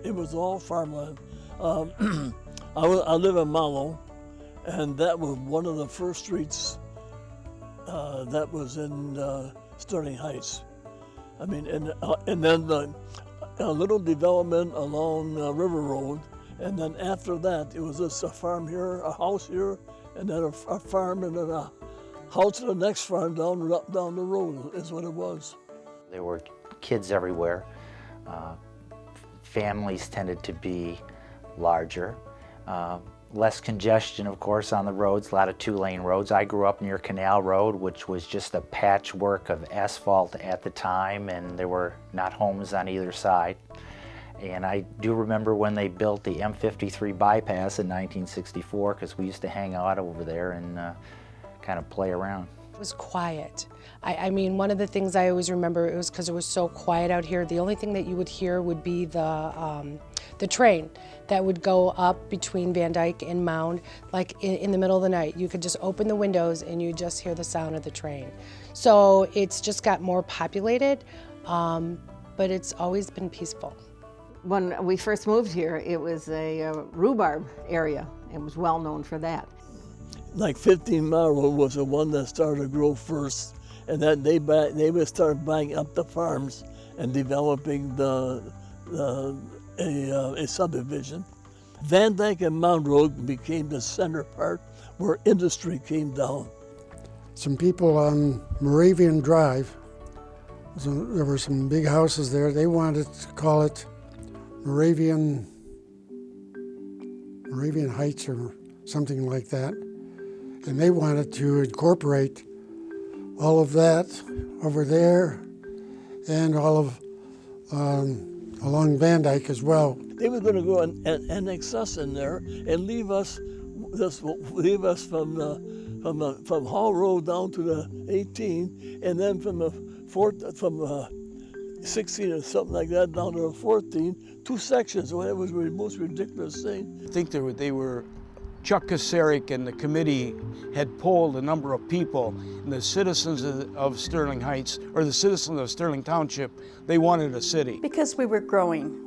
It was all farmland. I live in Mallow, and that was one of the first streets that was in Sterling Heights. I mean, and then a little development along River Road, and then after that, it was just a farm here, a house here, and then a farm, and then a house to the next farm down the road is what it was. There were kids everywhere. Families tended to be larger. Less congestion, of course, on the roads, a lot of two-lane roads. I grew up near Canal Road, which was just a patchwork of asphalt at the time, and there were not homes on either side. And I do remember when they built the M53 bypass in 1964, because we used to hang out over there and kind of play around. It was quiet. I mean, one of the things I always remember, it was because it was so quiet out here. The only thing that you would hear would be the train that would go up between Van Dyke and Mound, like in the middle of the night. You could just open the windows and you just hear the sound of the train. So it's just got more populated, but it's always been peaceful. When we first moved here, it was a rhubarb area. It was well known for that. Like 15 Mile Road was the one that started to grow first, and then they would start buying up the farms and developing a subdivision. Van Dyke and Mound Road became the center part where industry came down. Some people on Moravian Drive, there were some big houses there. They wanted to call it Moravian Heights or something like that. And they wanted to incorporate all of that over there and all of along Van Dyke as well. They were going to go and annex us in there and leave us from Hall Road down to the 18, and then from 16 or something like that down to the 14, 2 sections. Well, it was the most ridiculous thing. I think they were Chuck Kasarik and the committee had polled a number of people, and the citizens of Sterling Heights, or the citizens of Sterling Township, they wanted a city. Because we were growing.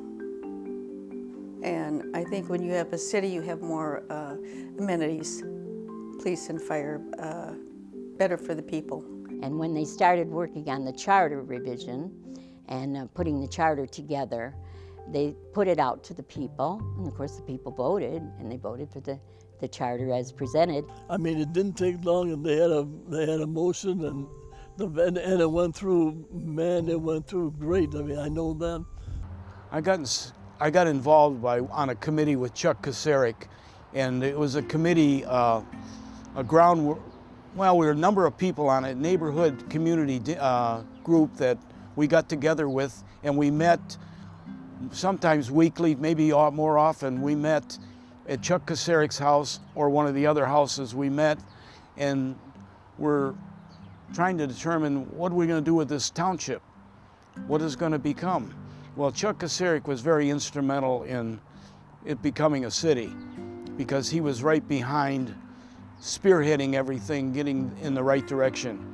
And I think when you have a city, you have more amenities, police and fire, better for the people. And when they started working on the charter revision and putting the charter together, they put it out to the people, and of course the people voted, and they voted for the charter as presented. I mean, it didn't take long, and they had a motion, and it went through. Man, it went through great. I mean, I know that. I got involved on a committee with Chuck Kasarik, and it was a committee, we were a number of people on a neighborhood community group that we got together with, and we met sometimes weekly, maybe more often. We met at Chuck Kasarik's house or one of the other houses. We met and we're trying to determine what are we going to do with this township, what is going to become. Well, Chuck Kasarik was very instrumental in it becoming a city because he was right behind spearheading everything, getting in the right direction.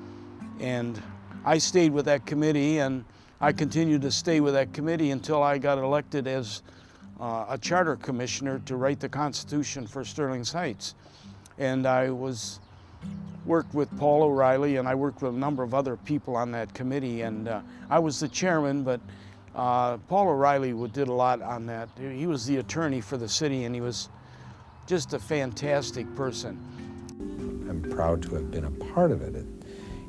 And I stayed with that committee, and I continued to stay with that committee until I got elected as a charter commissioner to write the Constitution for Sterling Heights. And I worked with Paul O'Reilly, and I worked with a number of other people on that committee, and I was the chairman, but Paul O'Reilly did a lot on that. He was the attorney for the city, and he was just a fantastic person. I'm proud to have been a part of it.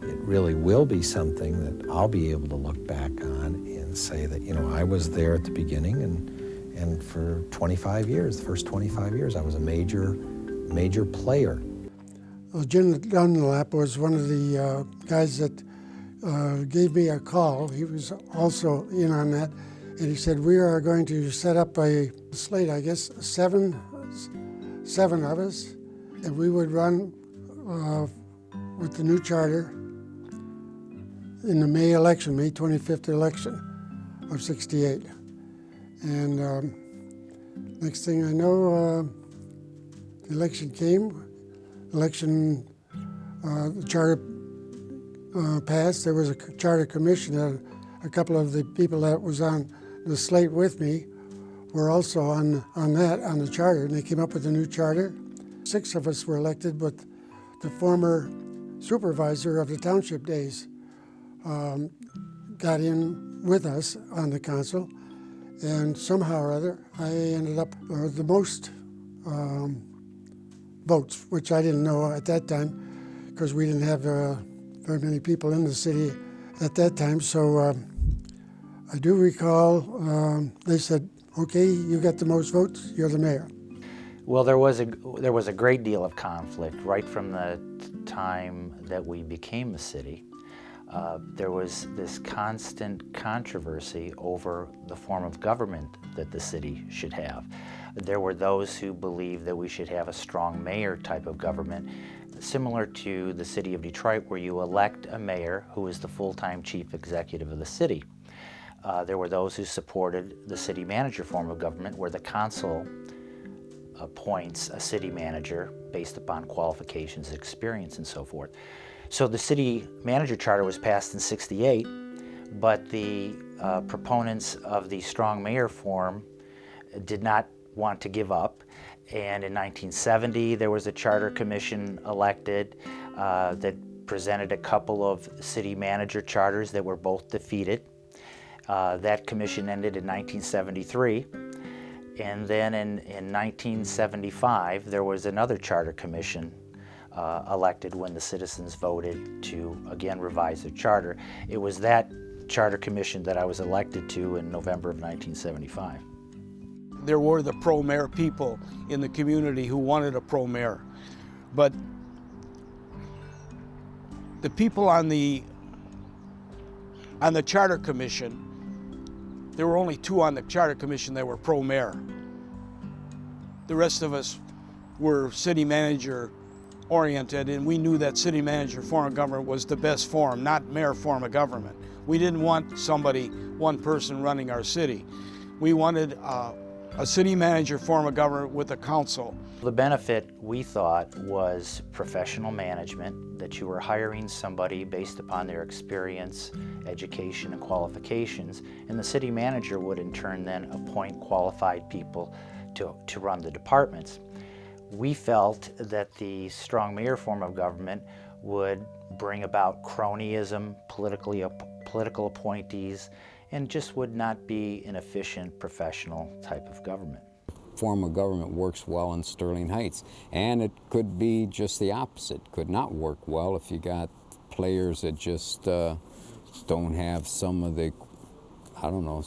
It really will be something that I'll be able to look back on and say that, you know, I was there at the beginning, and for 25 years, the first 25 years, I was a major player. Well, Jim Dunlap was one of the guys that gave me a call. He was also in on that, and he said, we are going to set up a slate, I guess, seven of us, and we would run with the new charter in the May 25th election of '68. And next thing I know, the election came. The charter passed. There was a charter commission. A couple of the people that was on the slate with me were also on the charter, and they came up with a new charter. 6 of us were elected, but the former supervisor of the township days got in with us on the council, and somehow or other I ended up the most votes, which I didn't know at that time because we didn't have very many people in the city at that time. So I do recall they said, okay, you got the most votes, you're the mayor. Well, there was a great deal of conflict right from the time that we became a city. There was this constant controversy over the form of government that the city should have. There were those who believed that we should have a strong mayor type of government, similar to the city of Detroit, where you elect a mayor who is the full-time chief executive of the city. There were those who supported the city manager form of government, where the council appoints a city manager based upon qualifications, experience, and so forth. So the city manager charter was passed in '68, but the proponents of the strong mayor form did not want to give up. And in 1970, there was a charter commission elected that presented a couple of city manager charters that were both defeated. That commission ended in 1973. And then in 1975, there was another charter commission elected when the citizens voted to, again, revise their charter. It was that charter commission that I was elected to in November of 1975. There were the pro-mayor people in the community who wanted a pro-mayor. But the people on the charter commission, there were only 2 on the charter commission that were pro-mayor. The rest of us were city manager oriented, and we knew that city manager form of government was the best form, not mayor form of government. We didn't want somebody, one person running our city. We wanted a city manager form of government with a council. The benefit, we thought, was professional management, that you were hiring somebody based upon their experience, education, and qualifications, and the city manager would in turn then appoint qualified people to run the departments. We felt that the strong mayor form of government would bring about cronyism, political appointees, and just would not be an efficient professional type of government. Form of government works well in Sterling Heights, and it could be just the opposite. Could not work well if you got players that just don't have some of the, I don't know,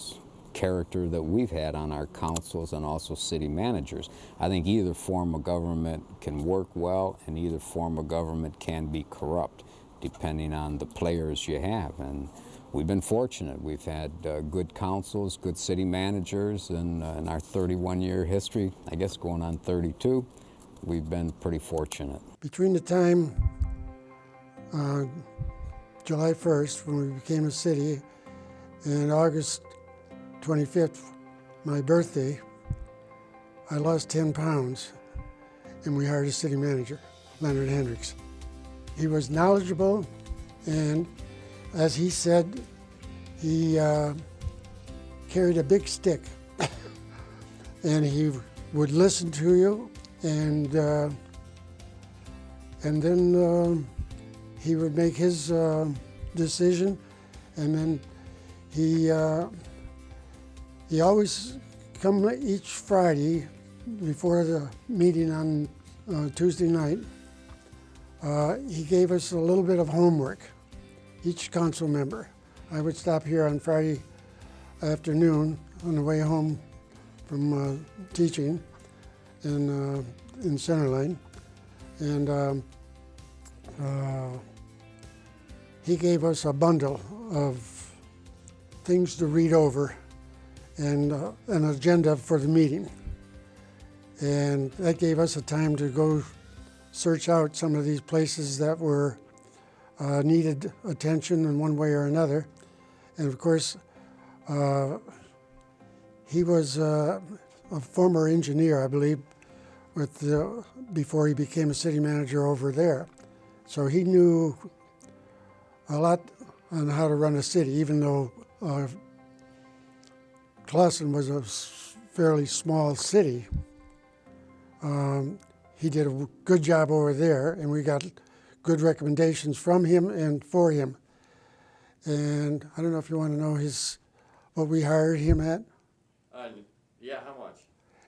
character that we've had on our councils and also city managers. I think either form of government can work well, and either form of government can be corrupt, depending on the players you have. And we've been fortunate. We've had good councils, good city managers, and in our 31-year history, I guess going on 32, we've been pretty fortunate. Between the time July 1st, when we became a city, and August 25th, my birthday, I lost 10 pounds, and we hired a city manager, Leonard Hendricks. He was knowledgeable, and as he said, he carried a big stick, and he would listen to you, and then he would make his decision, and then he always come each Friday before the meeting on Tuesday night. He gave us a little bit of homework, each council member. I would stop here on Friday afternoon on the way home from teaching in Centerline, and he gave us a bundle of things to read over and an agenda for the meeting. And that gave us a time to go search out some of these places that were needed attention in one way or another. And of course, he was a former engineer, I believe, before he became a city manager over there. So he knew a lot on how to run a city, even though Clausen was a fairly small city. He did a good job over there, and we got good recommendations from him and for him. And I don't know if you want to know what we hired him at. Yeah, how much?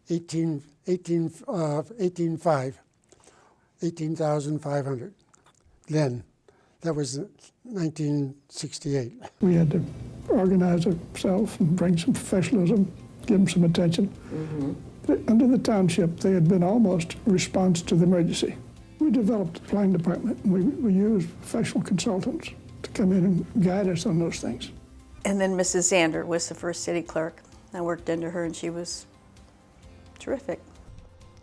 18,500. Then, that was 1968. We had to organize ourselves and bring some professionalism, give them some attention. Under the township, they had been almost response to the emergency. We developed a planning department, and we used professional consultants to come in and guide us on those things. And then Mrs. Zander was the first city clerk. I worked under her and she was terrific.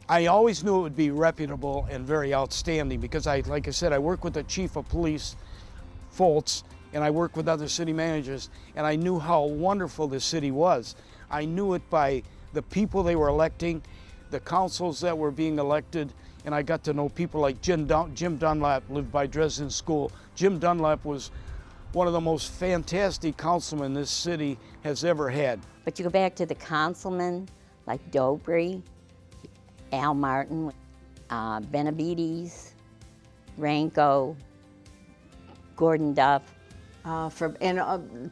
I always knew it would be reputable and very outstanding because like I said, I work with the chief of police, Foltz, and I work with other city managers, and I knew how wonderful this city was. I knew it by the people they were electing, the councils that were being elected, and I got to know people like Jim Dunlap, lived by Dresden School. Jim Dunlap was one of the most fantastic councilmen this city has ever had. But you go back to the councilmen like Dobry, Al Martin, Benavides, Ranko, Gordon Duff.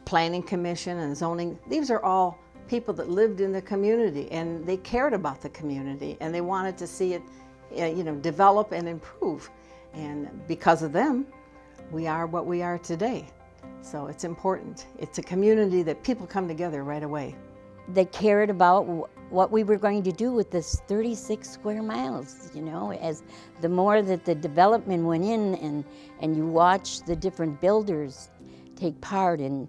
Planning Commission and zoning, these are all people that lived in the community, and they cared about the community, and they wanted to see it develop and improve. And because of them, we are what we are today. So it's important. It's a community that people come together right away. They cared about what we were going to do with this 36 square miles, as the more that the development went in and you watch the different builders take part in,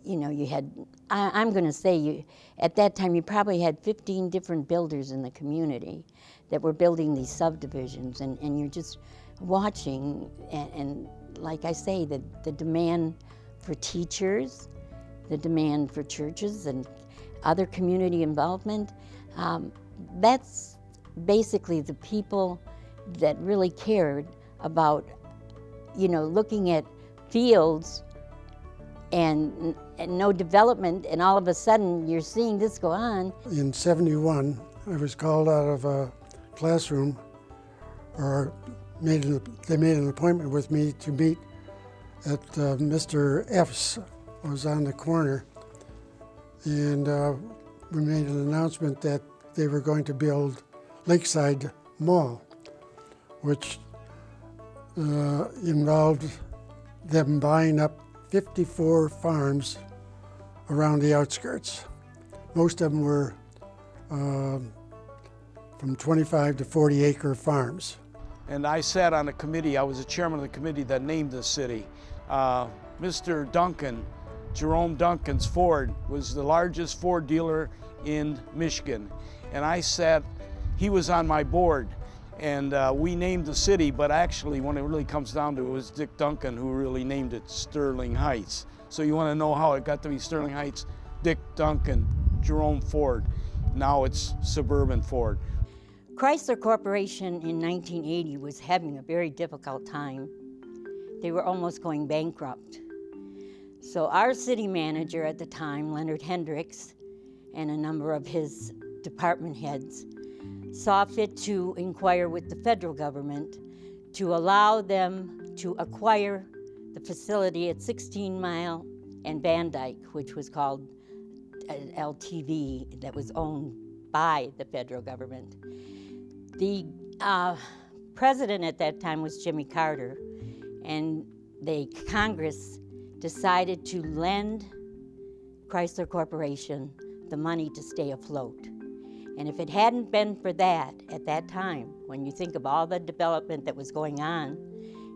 you had, I'm going to say, at that time you probably had 15 different builders in the community that were building these subdivisions, and you're just watching, and like I say, the demand for teachers, the demand for churches and other community involvement, that's basically the people that really cared about, looking at fields and no development, and all of a sudden you're seeing this go on. In '71, I was called out of a classroom, or they made an appointment with me to meet at Mr. F's, was on the corner, and we made an announcement that they were going to build Lakeside Mall, which involved them buying up 54 farms around the outskirts. Most of them were from 25 to 40 acre farms. And I sat on a committee, I was the chairman of the committee that named the city. Mr. Duncan, Jerome Duncan's Ford, was the largest Ford dealer in Michigan. And he was on my board, and we named the city, but actually when it really comes down to it, was Dick Duncan who really named it Sterling Heights. So you want to know how it got to be Sterling Heights? Dick Duncan, Jerome Ford. Now it's Suburban Ford. Chrysler Corporation in 1980 was having a very difficult time. They were almost going bankrupt. So our city manager at the time, Leonard Hendricks, and a number of his department heads saw fit to inquire with the federal government to allow them to acquire the facility at 16 Mile and Van Dyke, which was called LTV, that was owned by the federal government. The president at that time was Jimmy Carter, and the Congress decided to lend Chrysler Corporation the money to stay afloat. And if it hadn't been for that at that time, when you think of all the development that was going on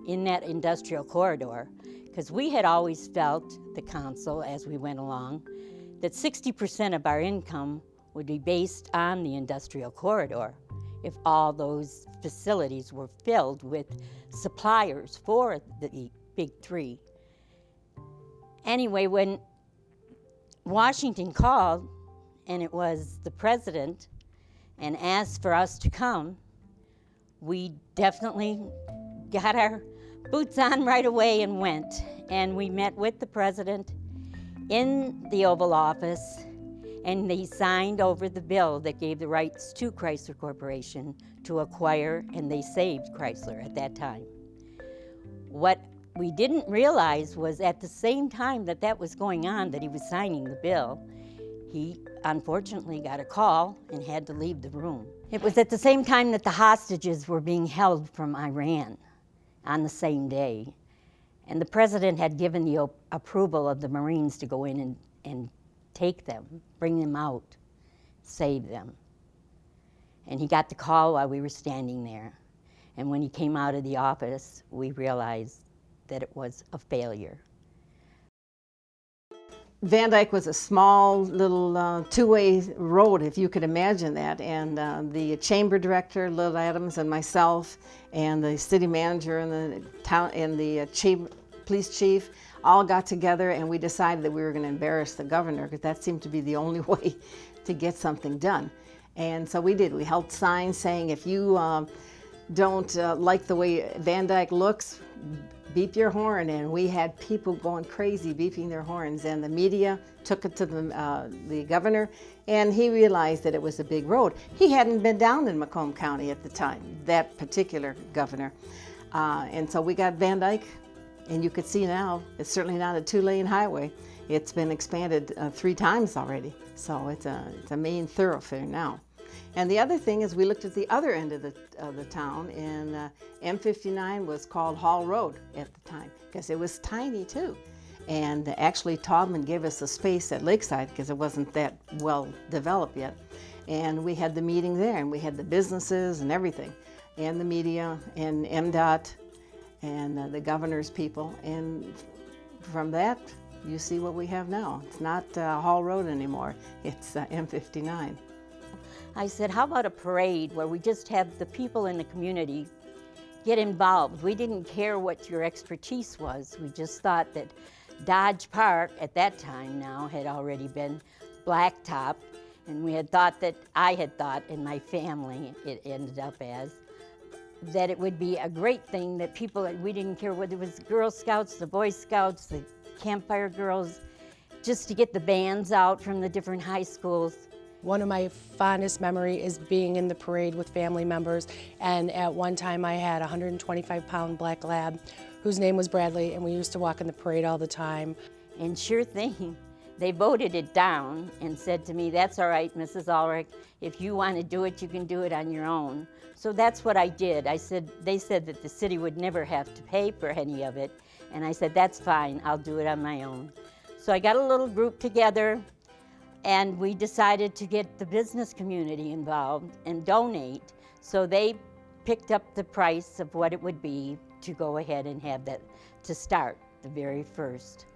in that industrial corridor, because we had always felt, the council as we went along, that 60% of our income would be based on the industrial corridor if all those facilities were filled with suppliers for the big three. Anyway, when Washington called, and it was the president, and asked for us to come, we definitely got our boots on right away and went. And we met with the president in the Oval Office, and they signed over the bill that gave the rights to Chrysler Corporation to acquire, and they saved Chrysler at that time. What we didn't realize was at the same time that that was going on, that he was signing the bill, he unfortunately got a call and had to leave the room. It was at the same time that the hostages were being held from Iran on the same day. And the president had given the approval of the Marines to go in and take them, bring them out, save them. And he got the call while we were standing there. And when he came out of the office, we realized that it was a failure. Van Dyke was a small little two-way road, if you could imagine that, and the chamber director, Lil Adams, and myself, and the city manager and the town and the police chief all got together, and we decided that we were going to embarrass the governor, because that seemed to be the only way to get something done. And so we did. We held signs saying, if you don't like the way Van Dyke looks, beep your horn. And we had people going crazy beeping their horns, and the media took it to the governor, and he realized that it was a big road. He hadn't been down in Macomb County at the time, that particular governor. And so we got Van Dyke, and you could see now it's certainly not a two-lane highway. It's been expanded 3 times already, so it's a main thoroughfare now. And the other thing is, we looked at the other end of the town, and M59 was called Hall Road at the time, because it was tiny too. And actually Taubman gave us a space at Lakeside, because it wasn't that well developed yet. And we had the meeting there, and we had the businesses and everything, and the media, and MDOT, and the governor's people. And from that, you see what we have now. It's not Hall Road anymore, it's M59. I said, how about a parade where we just have the people in the community get involved? We didn't care what your expertise was. We just thought that Dodge Park, at that time now, had already been blacktop, and we had thought that, I had thought, in my family, it ended up as, that it would be a great thing that people, we didn't care whether it was Girl Scouts, the Boy Scouts, the Campfire Girls, just to get the bands out from the different high schools. One of my fondest memories is being in the parade with family members, and at one time I had a 125-pound black lab whose name was Bradley, and we used to walk in the parade all the time. And sure thing, they voted it down and said to me, that's all right, Mrs. Ulrich, if you want to do it, you can do it on your own. So that's what I did. They said that the city would never have to pay for any of it, and I said, that's fine, I'll do it on my own. So I got a little group together, and we decided to get the business community involved and donate. So they picked up the price of what it would be to go ahead and have that, to start the very first.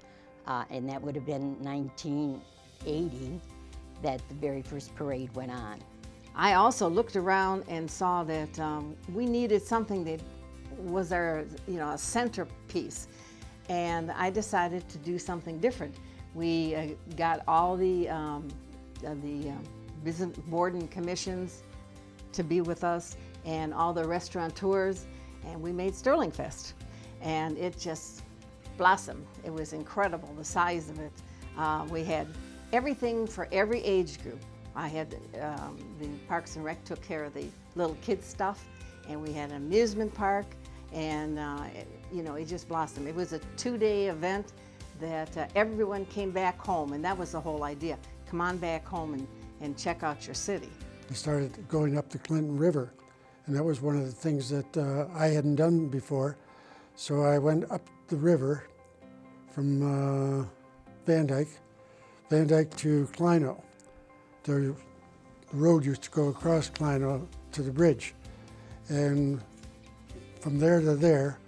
And that would have been 1980 that the very first parade went on. I also looked around and saw that we needed something that was our, a centerpiece. And I decided to do something different. We got all the business board and commissions to be with us, and all the restaurateurs, and we made Sterlingfest. And it just blossomed. It was incredible, the size of it. We had everything for every age group. I had the Parks and Rec took care of the little kids stuff, and we had an amusement park, and it just blossomed. It was a 2-day event that everyone came back home, and that was the whole idea. Come on back home and check out your city. We started going up the Clinton River, and that was one of the things that I hadn't done before. So I went up the river from Van Dyke to Kleino. The road used to go across Kleino to the bridge, and from there to there,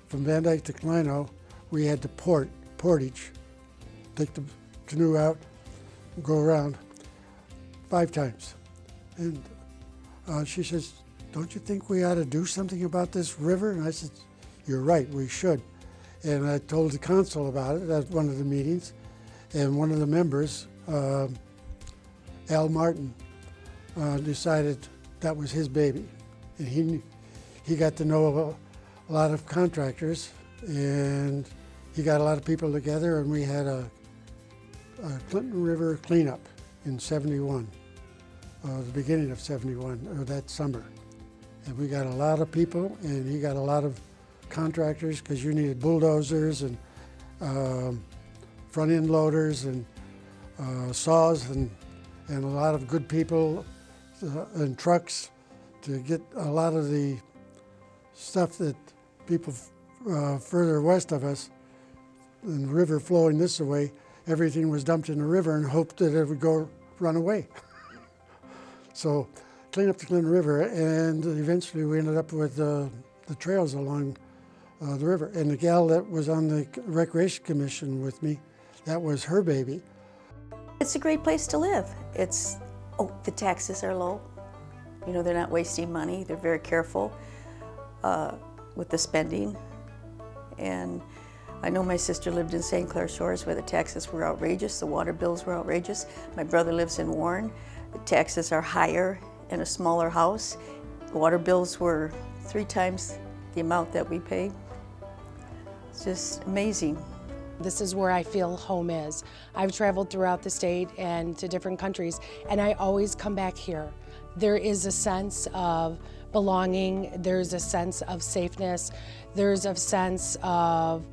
from Van Dyke to Kleino, we had to portage, take the canoe out, go around 5 times. And she says, don't you think we ought to do something about this river? And I said, you're right, we should. And I told the council about it at one of the meetings, and one of the members, Al Martin, decided that was his baby. And he got to know a lot of contractors, and he got a lot of people together, and we had a Clinton River cleanup. in '71, the beginning of '71, or that summer. And we got a lot of people, and he got a lot of contractors, because you needed bulldozers and front end loaders and saws and a lot of good people and trucks to get a lot of the stuff that people further west of us, and the river flowing this way, everything was dumped in the river and hoped that it would go run away. So clean up the Clinton River, and eventually we ended up with the trails along the river. And the gal that was on the Recreation Commission with me, that was her baby. It's a great place to live. The taxes are low. You know, they're not wasting money. They're very careful with the spending. And I know my sister lived in St. Clair Shores, where the taxes were outrageous, the water bills were outrageous. My brother lives in Warren. The taxes are higher in a smaller house. The water bills were 3 times the amount that we pay. It's just amazing. This is where I feel home is. I've traveled throughout the state and to different countries, and I always come back here. There is a sense of belonging, there's a sense of safeness, there's a sense of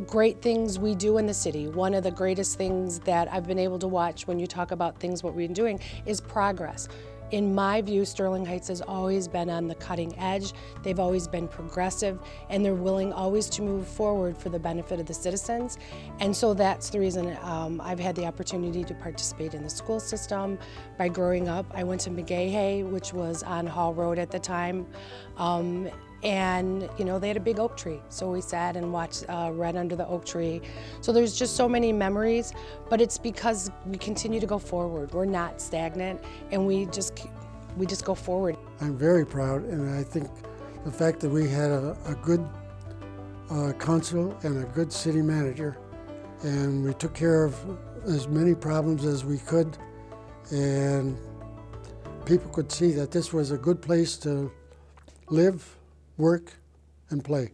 great things we do in the city. One of the greatest things that I've been able to watch when you talk about things what we've been doing is progress. In my view, Sterling Heights has always been on the cutting edge. They've always been progressive, and they're willing always to move forward for the benefit of the citizens. And so that's the reason I've had the opportunity to participate in the school system. By growing up, I went to McGahey, which was on Hall Road at the time. And you know, they had a big oak tree, so we sat and watched, read under the oak tree. So there's just so many memories, but it's because we continue to go forward. We're not stagnant, and we just go forward. I'm very proud, and I think the fact that we had a good council and a good city manager, and we took care of as many problems as we could, and people could see that this was a good place to live, work, and play.